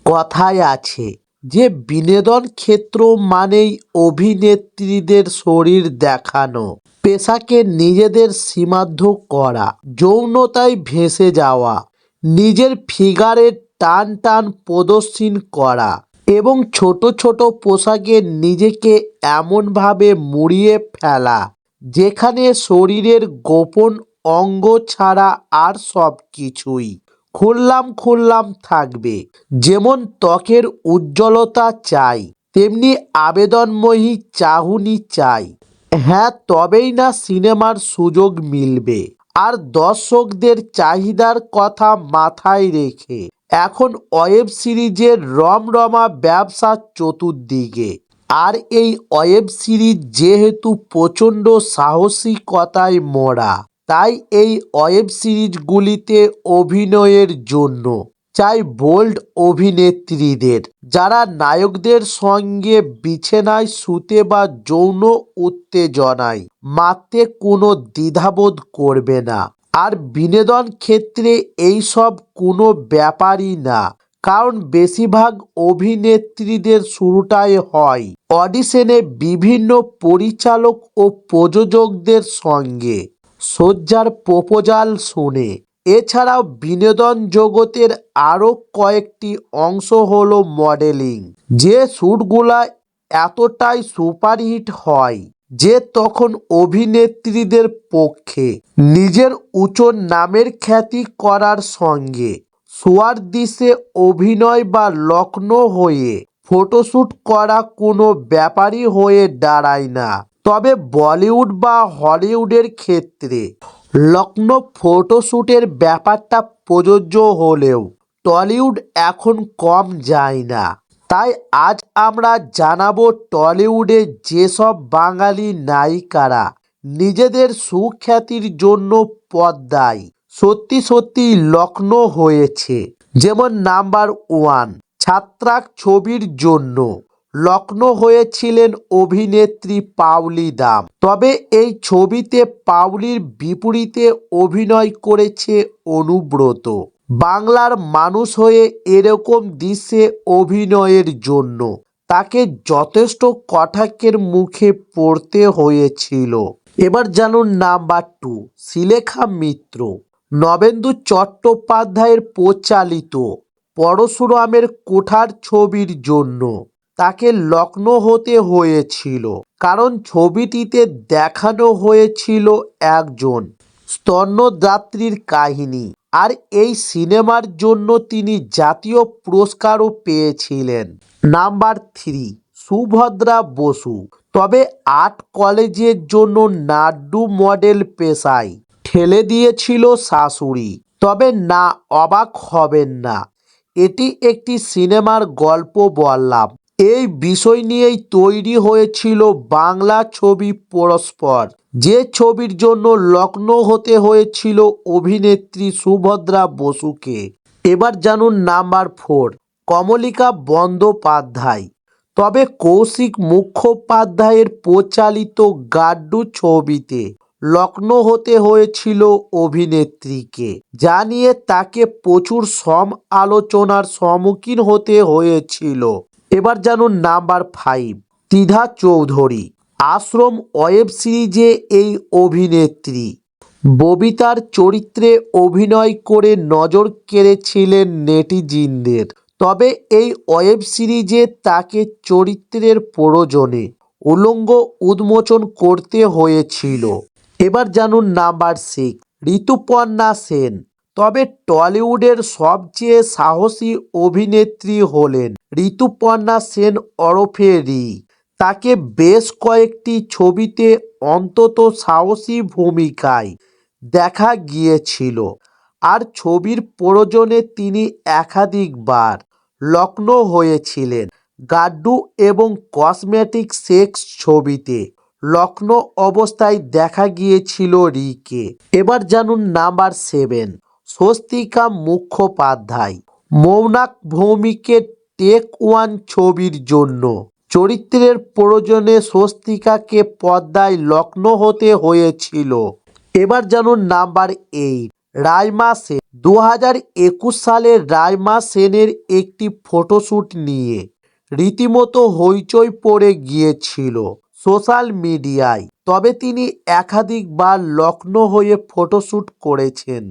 কথায় আছে যে বিনোদন ক্ষেত্র মানেই অভিনেত্রীদের শরীর দেখানো, পেশাকে নিজেদের সীমাবদ্ধ করা, যৌনতায় ভেসে যাওয়া, নিজের ফিগারের টান টান প্রদর্শন করা এবং ছোট ছোট পোশাকে নিজেকে এমনভাবে মুড়িয়ে ফেলা যেখানে শরীরের গোপন অঙ্গ ছাড়া আর সব কিছুই খুল্লাম থাকবে। যেমন ত্বকের উজ্জ্বলতা চাই, তেমনি আবেদনময়ী চাহনি চাই। হ্যাঁ, তবেই না সিনেমার সুযোগ মিলবে। আর দর্শকদের চাহিদার কথা মাথায় রেখে এখন ওয়েব সিরিজের রমরমা ব্যবসা চতুর্দিকে। আর এই ওয়েব সিরিজ যেহেতু প্রচণ্ড সাহসিকতায় মোড়া, তাই এই ওয়েব সিরিজগুলিতে অভিনয়ের জন্য চাই বোল্ড অভিনেত্রীদের, যারা নায়কদের সঙ্গে বিছানায় শুতে বা যৌন উত্তেজনায় মারতে কোনো দ্বিধাবোধ করবে না। আর বিনোদন ক্ষেত্রে এইসব কোনো ব্যাপারই না, কারণ বেশিরভাগ অভিনেত্রীদের শুরুটাই হয় অডিশনে বিভিন্ন পরিচালক ও প্রযোজকদের সঙ্গে শয্যার প্রপোজাল শুনে। এছাড়াও বিনোদন জগতের আরও কয়েকটি অংশ হলো মডেলিং, যে শ্যুটগুলা এতটাই সুপারহিট হয় যে তখন অভিনেত্রীদের পক্ষে নিজের উঁচু নামের খ্যাতি করার সঙ্গে শোয়ার দৃশ্যে অভিনয় বা লগ্ন হয়ে ফটোশ্যুট করা কোনো ব্যাপারই হয়ে দাঁড়ায় না। তবে বলিউড বা হলিউডের ক্ষেত্রে লগ্ন ফটোশ্যুটের ব্যাপারটা প্রযোজ্য হলেও টলিউড এখন কম যায় না। তাই আজ আমরা জানাবো টলিউডে যেসব বাঙালি নায়িকারা নিজেদের সুখ্যাতির জন্য পর্দায় সত্যি সত্যি লগ্ন হয়েছে। যেমন নাম্বার 1, ছত্রাক ছবির জন্য লগ্ন হয়েছিলেন অভিনেত্রী পাওলি দাম। তবে এই ছবিতে পাওলির বিপরীতে অভিনয় করেছে অনুব্রত। বাংলার মানুষ হয়ে এরকম দৃশ্যে অভিনয়ের জন্য তাকে যথেষ্ট কটাক্ষের মুখে পড়তে হয়েছিল। এবার জানুন নাম্বার 2, শ্রীলেখা মিত্র। নবেন্দু চট্টোপাধ্যায়ের পরিচালিত পরশুরামের কোঠার ছবির জন্য তাকে লগ্ন হতে হয়েছিল, কারণ ছবিটিতে দেখানো হয়েছিল একজন স্তন্যদাত্রীর কাহিনী। আর এই সিনেমার জন্য তিনি জাতীয় পুরস্কারও পেয়েছিলেন। নাম্বার 3, সুভদ্রা বসু। তবে আর্ট কলেজের জন্য নাড্ডু মডেল পেশায় ঠেলে দিয়েছিল শাশুড়ি। তবে না, অবাক হবেন না, এটি একটি সিনেমার গল্প বললাম। এই বিষয় নিয়েই তৈরি হয়েছিল বাংলা ছবি পরস্পর, যে ছবির জন্য লগ্ন হতে হয়েছিল অভিনেত্রী সুভদ্রা বসুকে। এবার জানুন নাম্বার 4, কমলিকা বন্দ্যোপাধ্যায়। তবে কৌশিক মুখোপাধ্যায়ের পরিচালিত গাড্ডু ছবিতে লগ্ন হতে হয়েছিল অভিনেত্রীকে, যা নিয়ে তাকে প্রচুর সমালোচনার সম্মুখীন হতে হয়েছিল। এবার জানুন নাম্বার 5, ত্রিধা চৌধুরী। আশ্রম ওয়েব সিরিজে এই অভিনেত্রী ববিতার চরিত্রে অভিনয় করে নজর কেড়েছিলেন নেটিজিনদের। তবে এই ওয়েব সিরিজে তাকে চরিত্রের প্রয়োজনে উলঙ্গ উন্মোচন করতে হয়েছিল। এবার জানুন নাম্বার 6, ঋতুপর্ণা সেন। তবে টলিউডের সবচেয়ে সাহসী অভিনেত্রী হলেন ঋতুপর্ণা সেন ওরফে রি। তাকে বেশ কয়েকটি ছবিতে অত্যন্ত সাহসী ভূমিকায় দেখা গিয়েছিল। আর ছবির প্রয়োজনে তিনি একাধিকবার লগ্ন হয়েছিলেন। গাড্ডু এবং কসমেটিক সেক্স ছবিতে লগ্ন অবস্থায় দেখা গিয়েছিল রিকে। এবার জানুন নাম্বার 7, স্বস্তিকা মুখোপাধ্যায়। মৌনাক ভৌমিকের টেক 1 ছবির জন্য চরিত্রের প্রয়োজনে স্বস্তিকাকে পর্দায় লগ্ন হতে হয়েছিল। এবার জানুন নাম্বার 8, রাইমা সেন 2021 সালে রাইমা সেনের একটি ফটোশ্যুট নিয়ে রীতিমতো হইচই পড়ে গিয়েছিল সোশ্যাল মিডিয়ায়। তবে তিনি একাধিকবার লখনৌ হয়ে ফটোশ্যুট করেছেন।